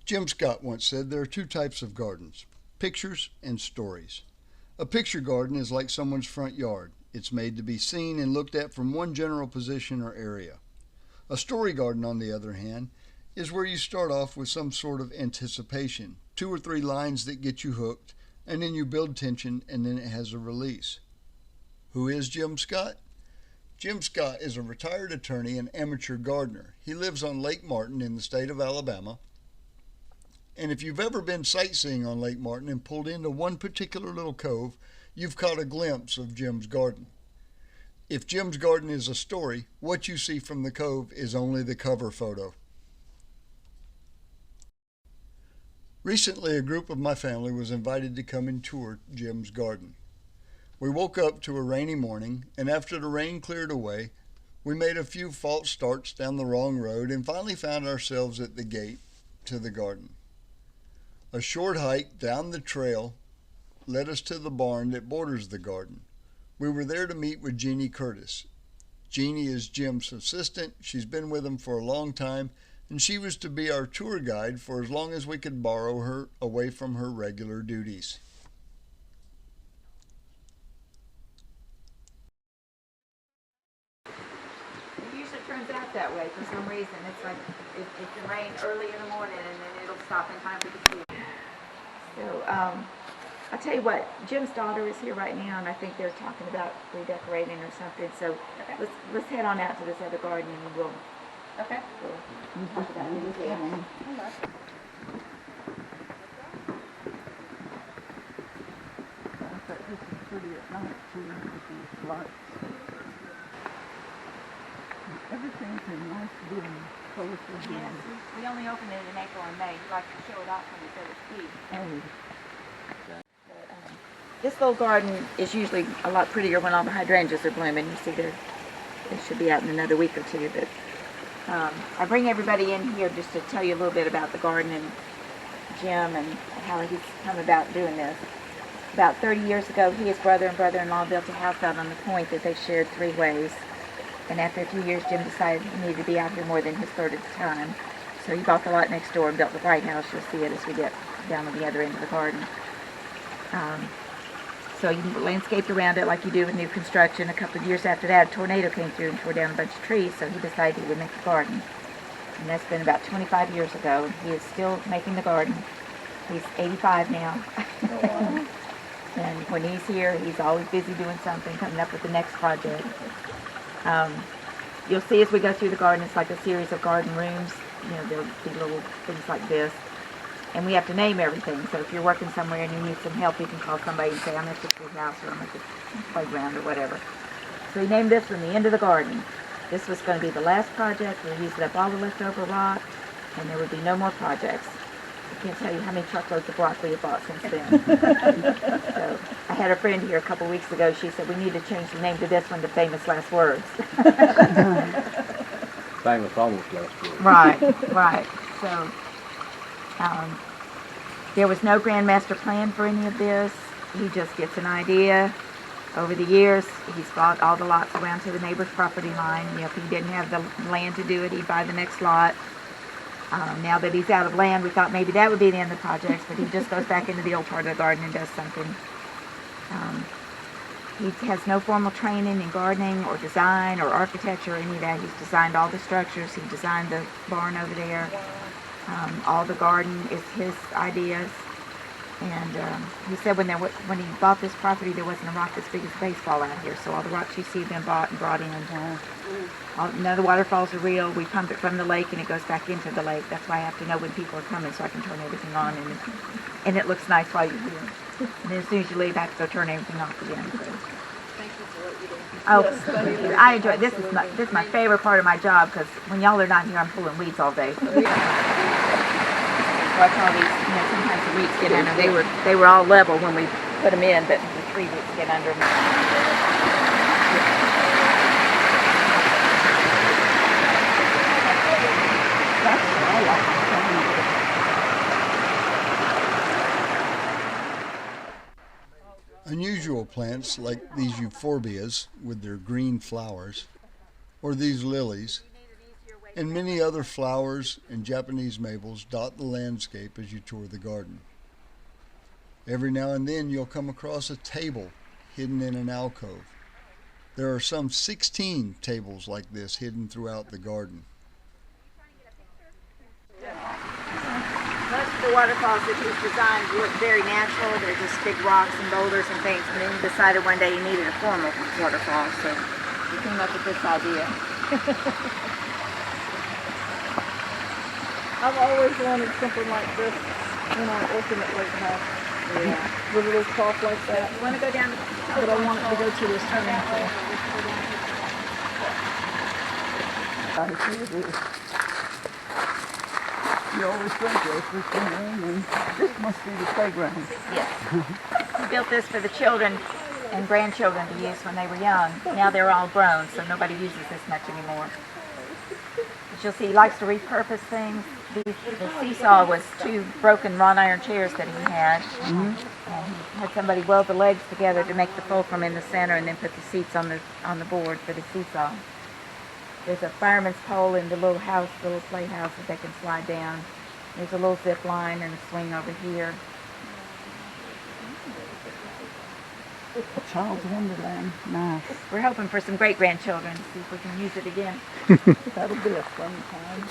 Jim Scott once said there are two types of gardens, pictures and stories. A picture garden is like someone's front yard. It's made to be seen and looked at from one general position or area. A story garden, on the other hand, is where you start off with some sort of anticipation, 2 or 3 lines that get you hooked, and then you build tension, and then it has a release. Who is Jim Scott? Jim Scott is a retired attorney and amateur gardener. He lives on Lake Martin in the state of Alabama. And if you've ever been sightseeing on Lake Martin and pulled into one particular little cove, you've caught a glimpse of Jim's garden. If Jim's garden is a story, what you see from the cove is only the cover photo. Recently, a group of my family was invited to come and tour Jim's garden. We woke up to a rainy morning, and after the rain cleared away, we made a few false starts down the wrong road and finally found ourselves at the gate to the garden. A short hike down the trail led us to the barn that borders the garden. We were there to meet with Jeannie Curtis. Jeannie is Jim's assistant. She's been with him for a long time, and she was to be our tour guide for as long as we could borrow her away from her regular duties. Turns out that way for some reason. It's like it can rain early in the morning and then it'll stop in time for the school. So I'll tell you what, Jim's daughter is here right now, and I think they're talking about redecorating or something. So okay. let's head on out to this other garden and we'll talk about it. This is pretty at night too with these lights. Everything's in nice bloom, colorful bloom. Yes, we only opened it in April and May. We like to show it off when it's at its peak. This little garden is usually a lot prettier when all the hydrangeas are blooming. You see, they should be out in another week or two. But I bring everybody in here just to tell you a little bit about the garden and Jim and how he's come about doing this. About 30 years ago, he, his brother, and brother-in-law built a house out on the point that they shared 3 ways. And after a few years, Jim decided he needed to be out here more than his third at the time. So he bought the lot next door and built the White House. You'll see it as we get down to the other end of the garden. So he landscaped around it like you do with new construction. A couple of years after that, a tornado came through and tore down a bunch of trees, so he decided he would make the garden. And that's been about 25 years ago. He is still making the garden. He's 85 now. And when he's here, he's always busy doing something, coming up with the next project. You'll see as we go through the garden, it's like a series of garden rooms. You know, there'll be little things like this. And we have to name everything. So if you're working somewhere and you need some help, you can call somebody and say, I'm at the school house or I'm at the playground or whatever. So we named this one the end of the garden. This was going to be the last project. We used up all the leftover rock, and there would be no more projects. I can't tell you how many truckloads of broccoli I've bought since then. So I had a friend here a couple weeks ago. She said, we need to change the name to this one to Famous Last Words. Famous Almost Last Words. Right. So there was no grand master plan for any of this. He just gets an idea. Over the years, he's bought all the lots around to the neighbor's property line. You know, if he didn't have the land to do it, he'd buy the next lot. Now that he's out of land, we thought maybe that would be the end of the projects, but he just goes back into the old part of the garden and does something. He has no formal training in gardening or design or architecture or any of that. He's designed all the structures. He designed the barn over there. All the garden is his ideas. And he said when he bought this property, there wasn't a rock as big as a baseball out here. So all the rocks you see have been bought and brought in. None of the waterfalls are real. We pump it from the lake and it goes back into the lake. That's why I have to know when people are coming so I can turn everything on. And it looks nice while you're here. And then as soon as you leave, I have to go turn everything off again. So. Thank you for what you do. Oh, I enjoy it. This is my favorite part of my job because when y'all are not here, I'm pulling weeds all day. So watch all these, sometimes the roots get under. They were all level when we put them in, but the tree roots get under them. Unusual plants like these euphorbias with their green flowers, or these lilies, and many other flowers and Japanese maples dot the landscape as you tour the garden. Every now and then you'll come across a table hidden in an alcove. There are some 16 tables like this hidden throughout the garden. Most of the waterfalls that he's designed look very natural. They're just big rocks and boulders and things. And then he decided one day he needed a formal waterfall, so he came up with this idea. I've always wanted something like this when I'm working at Lake House. Yeah. With a little trough like that. You want to go down the... But I want it to go to this turning point. I see it is. You always think there's this thing, and this must be the playground. Yes. He built this for the children and grandchildren to use when they were young. Now they're all grown, so nobody uses this much anymore. But you'll see he likes to repurpose things. The seesaw was 2 broken wrought iron chairs that he had. And he had somebody weld the legs together to make the fulcrum in the center and then put the seats on the board for the seesaw. There's a fireman's pole in the little house, the little playhouse that they can slide down. There's a little zip line and a swing over here. A child's wonderland. Nice. We're hoping for some great-grandchildren to see if we can use it again. That'll be a fun time.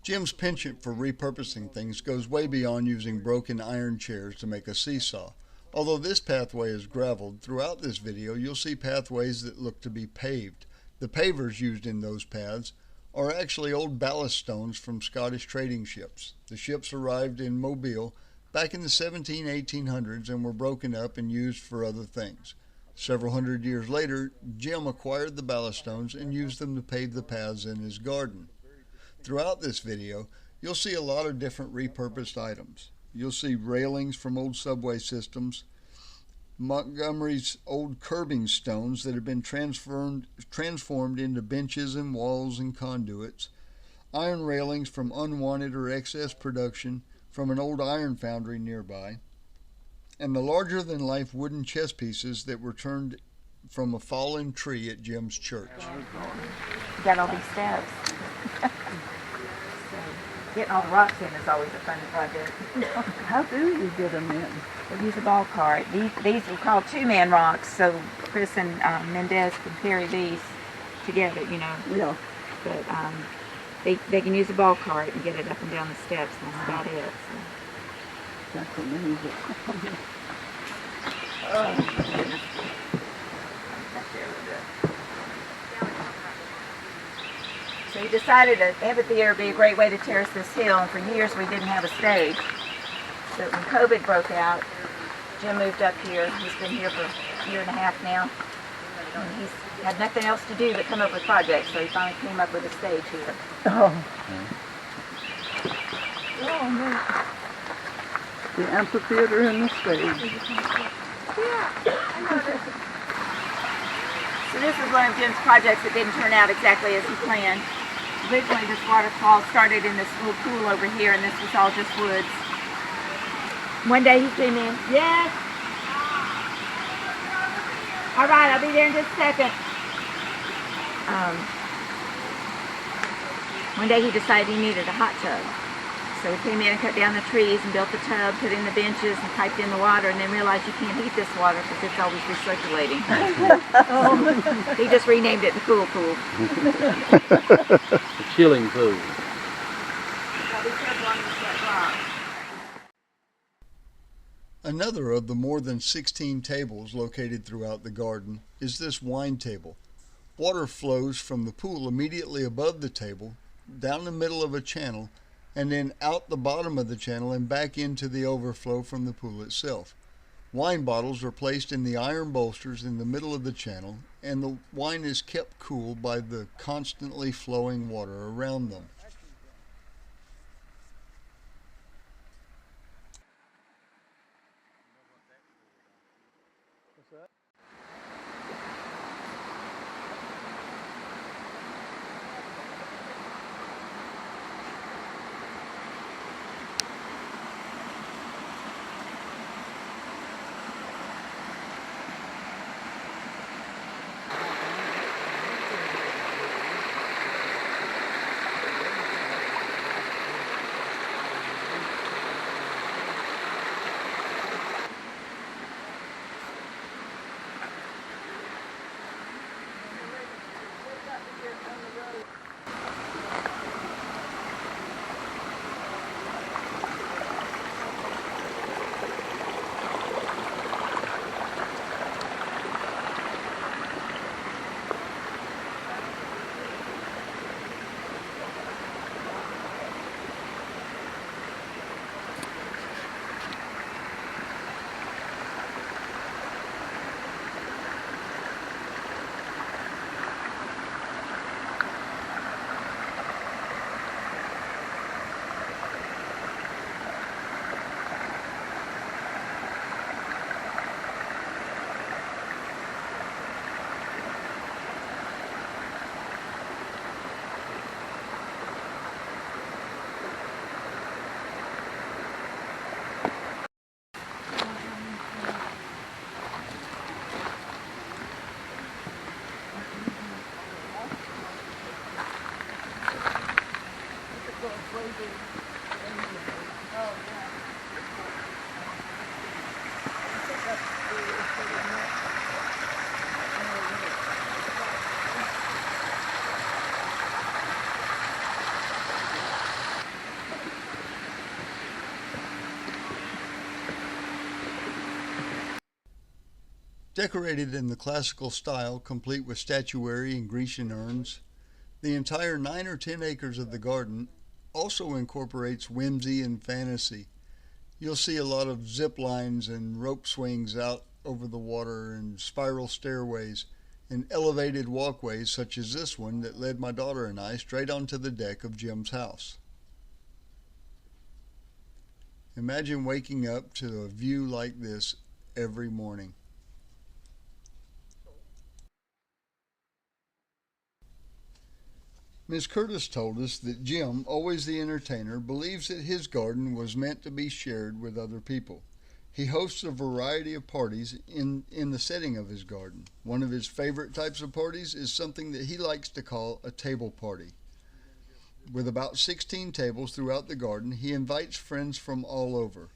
Jim's penchant for repurposing things goes way beyond using broken iron chairs to make a seesaw. Although this pathway is graveled, throughout this video you'll see pathways that look to be paved. The pavers used in those paths are actually old ballast stones from Scottish trading ships. The ships arrived in Mobile back in the 1800s and were broken up and used for other things. Several hundred years later, Jim acquired the ballast stones and used them to pave the paths in his garden. Throughout this video, you'll see a lot of different repurposed items. You'll see railings from old subway systems, Montgomery's old curbing stones that have been transformed into benches and walls and conduits, iron railings from unwanted or excess production from an old iron foundry nearby, and the larger-than-life wooden chess pieces that were turned from a fallen tree at Jim's church. You got all these steps. Getting all the rocks in is always a fun project. How do you get them in? We use a ball cart. These are called 2-man rocks, so Chris and Mendez can carry these together, you know. Yeah. But they can use a ball cart and get it up and down the steps, and that's about it. So. That's amazing. So we decided an amphitheater would be a great way to terrace this hill, and for years we didn't have a stage. So when COVID broke out, Jim moved up here. He's been here for a year and a half now. And he's had nothing else to do but come up with projects, so he finally came up with a stage here. Oh. Oh, man. The amphitheater and the stage. So this is one of Jim's projects that didn't turn out exactly as he planned. Originally this waterfall started in this little pool over here, and this was all just woods. One day he came in, yes? All right, I'll be there in just a second. One day he decided he needed a hot tub. So he came in and cut down the trees and built the tub, put in the benches and piped in the water, and then realized you can't heat this water because it's always recirculating. He just renamed it the Cool Pool. The chilling pool. Another of the more than 16 tables located throughout the garden is this wine table. Water flows from the pool immediately above the table, down the middle of a channel, and then out the bottom of the channel and back into the overflow from the pool itself. Wine bottles are placed in the iron bolsters in the middle of the channel, and the wine is kept cool by the constantly flowing water around them. Decorated in the classical style, complete with statuary and Grecian urns, the entire 9 or 10 acres of the garden also incorporates whimsy and fantasy. You'll see a lot of zip lines and rope swings out over the water and spiral stairways and elevated walkways such as this one that led my daughter and I straight onto the deck of Jim's house. Imagine waking up to a view like this every morning. Ms. Curtis told us that Jim, always the entertainer, believes that his garden was meant to be shared with other people. He hosts a variety of parties in the setting of his garden. One of his favorite types of parties is something that he likes to call a table party. With about 16 tables throughout the garden, he invites friends from all over.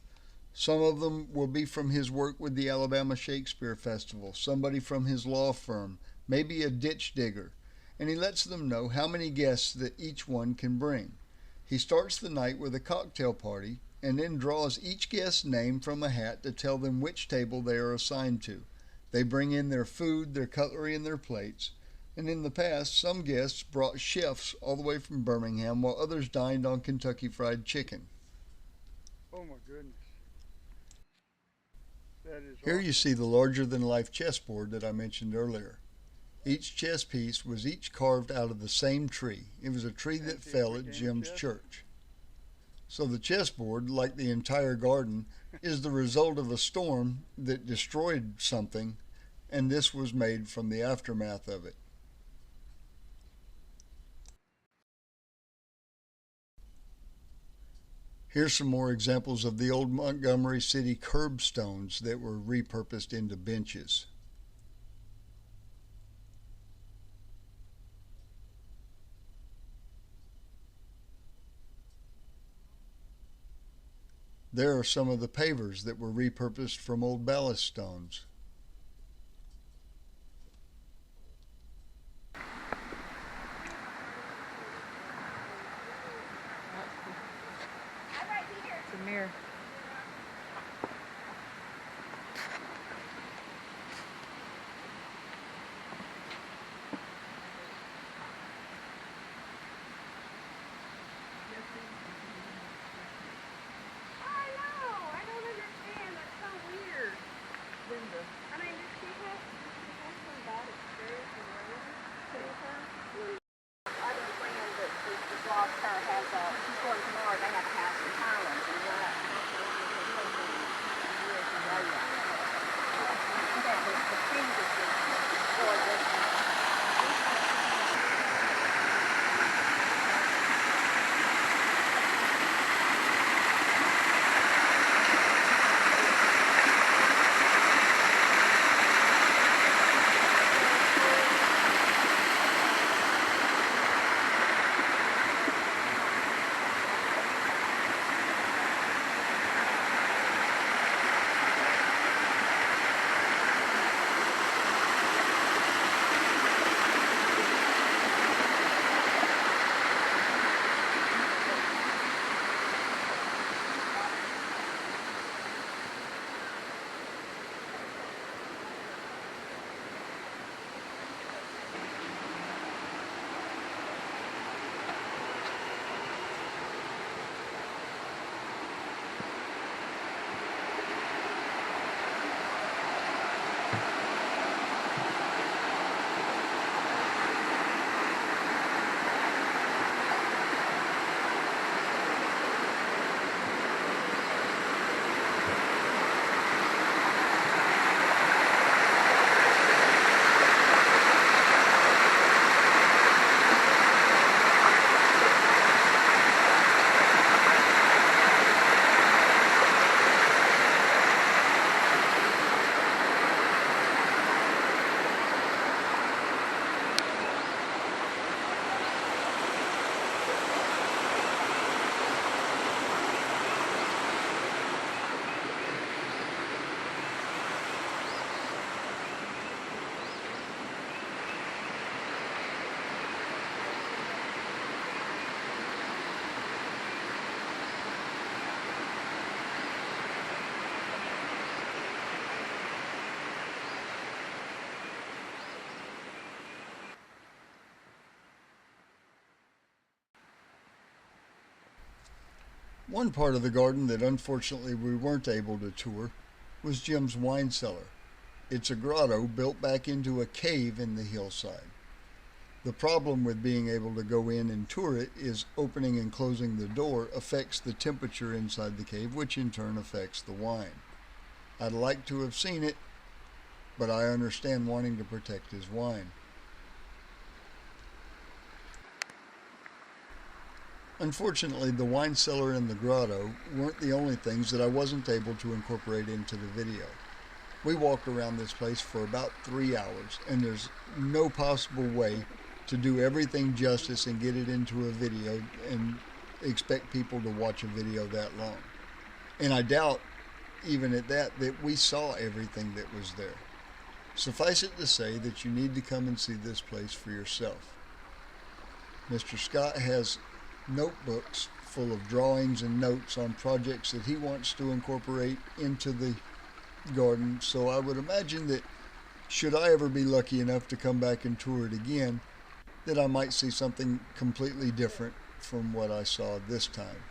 Some of them will be from his work with the Alabama Shakespeare Festival, somebody from his law firm, maybe a ditch digger, and he lets them know how many guests that each one can bring. He starts the night with a cocktail party and then draws each guest's name from a hat to tell them which table they are assigned to. They bring in their food, their cutlery, and their plates. And in the past, some guests brought chefs all the way from Birmingham, while others dined on Kentucky Fried Chicken. Oh my goodness. That is Here awesome. you see the larger-than-life chessboard that I mentioned earlier. Each chess piece was each carved out of the same tree. It was a tree that fell at Jim's church. So the chessboard, like the entire garden, is the result of a storm that destroyed something, and this was made from the aftermath of it. Here's some more examples of the old Montgomery City curbstones that were repurposed into benches. There are some of the pavers that were repurposed from old ballast stones. It's a mirror. I know. I don't understand. That's so weird. Linda, One part of the garden that unfortunately we weren't able to tour was Jim's wine cellar. It's a grotto built back into a cave in the hillside. The problem with being able to go in and tour it is opening and closing the door affects the temperature inside the cave, which in turn affects the wine. I'd like to have seen it, but I understand wanting to protect his wine. Unfortunately, the wine cellar and the grotto weren't the only things that I wasn't able to incorporate into the video. We walked around this place for about 3 hours, and there's no possible way to do everything justice and get it into a video and expect people to watch a video that long. And I doubt, even at that we saw everything that was there. Suffice it to say that you need to come and see this place for yourself. Mr. Scott has notebooks full of drawings and notes on projects that he wants to incorporate into the garden, so I would imagine that should I ever be lucky enough to come back and tour it again, that I might see something completely different from what I saw this time.